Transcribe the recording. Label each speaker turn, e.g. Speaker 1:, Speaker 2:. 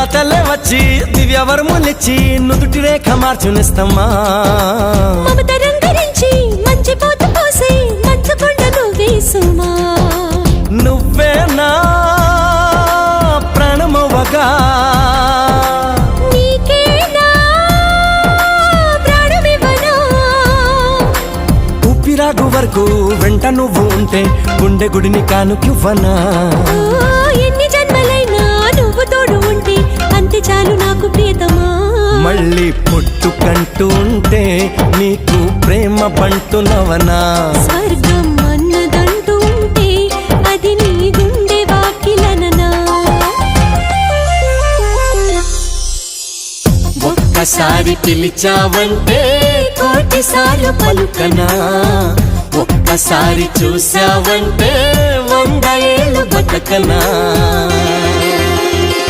Speaker 1: దేవతలే వచ్చి దివ్యవరములిచ్చి నుదుటి రేఖ మార్చునిస్తమ్మా
Speaker 2: మమత రంగరించి మంచి పోత పోసి మంచుకొండ నువ్వేసుమా
Speaker 1: నువ్వే నా ప్రాణమవ్వగా
Speaker 2: నీకేనా ప్రాణమివ్వనా
Speaker 1: ఊపిరాగు వరకు వెంట నువ్వు ఉంటే గుండె గుడిని కానుకివ్వనా
Speaker 2: ఎన్ని జన్మలైనా నువ్వు తోడు ఉంటే అంతే చాలు నాకు ప్రియతమా
Speaker 1: మళ్ళీ పుట్టుకంటూ ఉంటే నీకు ప్రేమ పంటునవనా
Speaker 2: స్వర్గం అన్నదంటూ ఉంటే అది నీ గుండె వాకిలననా
Speaker 1: ఒక్కసారి పిలిచావంటే కోటిసార్లు పలుకనా ఒక్కసారి చూసావంటే 100 ఏళ్ళు బతకనా